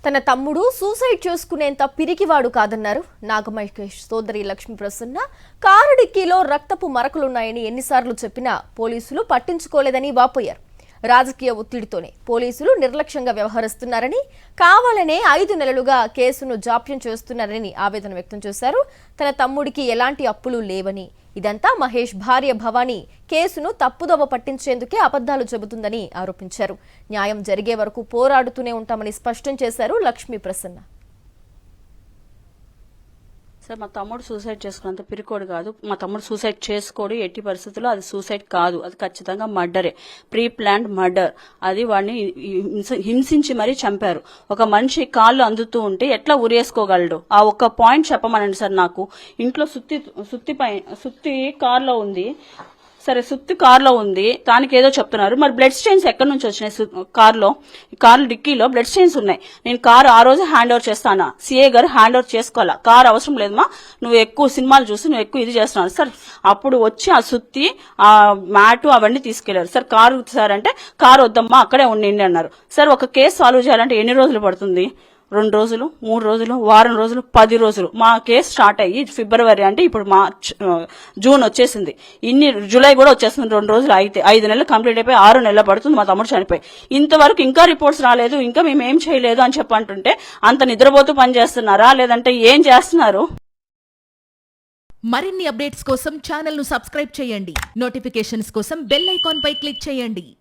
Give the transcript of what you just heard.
తన తమ్ముడు సూసైడ్ చేసుకునేంత పిరికివాడు కాదన్నారు నాగమహేష్ సోదరి లక్ష్మీ ప్రసన్న. కారు డిక్కీలో రక్తపు మరకలున్నాయని ఎన్నిసార్లు చెప్పినా పోలీసులు పట్టించుకోలేదని వాపోయారు. రాజకీయ ఒత్తిడితోనే పోలీసులు నిర్లక్ష్యంగా వ్యవహరిస్తున్నారని, కావాలనే 5 నెలలుగా కేసును జాప్యం చేస్తున్నారని ఆవేదన వ్యక్తం చేశారు. తన తమ్ముడికి ఎలాంటి అప్పులు లేవని, ఇదంతా మహేష్ భార్య భవానీ కేసును తప్పుదోవ పట్టించేందుకే అబద్ధాలు చెబుతుందని ఆరోపించారు. న్యాయం జరిగే వరకు పోరాడుతూనే ఉంటామని స్పష్టం చేశారు లక్ష్మీ ప్రసన్న. సార్, మా తమ్ముడు సూసైడ్ చేసుకున్నంత పిరికోడు కాదు. మా తమ్ముడు సూసైడ్ చేసుకోడు, ఎట్టి పరిస్థితుల్లో అది సూసైడ్ కాదు, అది ఖచ్చితంగా మర్డరే, ప్రీ ప్లాన్డ్ మర్డర్. అది వాడిని హింసించి మరీ చంపారు. ఒక మనిషి కాళ్ళు అందుతూ ఉంటే ఎట్లా ఉరేసుకోగలడు? ఆ ఒక్క పాయింట్ చెప్పమనండి సార్. నాకు ఇంట్లో సుత్తి కార్లో ఉంది. సరే, సుత్తి కార్లో ఉంది, దానికి ఏదో చెప్తున్నారు. మరి బ్లడ్ స్టెయిన్స్ ఎక్కడి నుంచి వచ్చినాయి? కారు డిక్కీలో బ్లడ్ స్టెయిన్స్ ఉన్నాయి. నేను కారు ఆ రోజు హ్యాండ్ ఓవర్ చేస్తానా? సిఏ గారు హ్యాండ్ ఓవర్ చేసుకోవాలా? కారు అవసరం లేదమ్మా, నువ్వు ఎక్కువ సినిమాలు చూసి నువ్వు ఎక్కువ ఇది చేస్తున్నావు సార్. అప్పుడు వచ్చి ఆ సుత్తి, ఆ మ్యాటు అవన్నీ తీసుకెళ్లారు సార్. కారు సార్ అంటే కారు వద్దమ్మా, అక్కడే ఉండండి అన్నారు సార్. ఒక కేసు సాల్వ్ చేయాలంటే ఎన్ని రోజులు పడుతుంది? 2 రోజులు, 3 రోజులు, వారం రోజులు, 10 రోజులు. మా కేసు స్టార్ట్ అయ్యి ఫిబ్రవరి అంటే ఇప్పుడు జూన్ వచ్చేసింది, జూలై కూడా వచ్చేస్తుంది. 2 రోజులు అయితే 5 నెలలు కంప్లీట్ అయిపోయి 6 నెలలు పడుతుంది మా తమ్ముడు చనిపోయి. ఇంతవరకు ఇంకా రిపోర్ట్స్ రాలేదు, ఇంకా మేము ఏం చేయలేదు అని చెప్పంటుంటే అంత నిద్రపోతూ పని చేస్తున్నారా లేదంటే ఏం చేస్తున్నారు? మరిన్ని అప్డేట్స్ కోసం ఛానల్ ను సబ్స్క్రైబ్ చేయండి. నోటిఫికేషన్స్ కోసం బెల్ ఐకాన్ పై క్లిక్ చేయండి.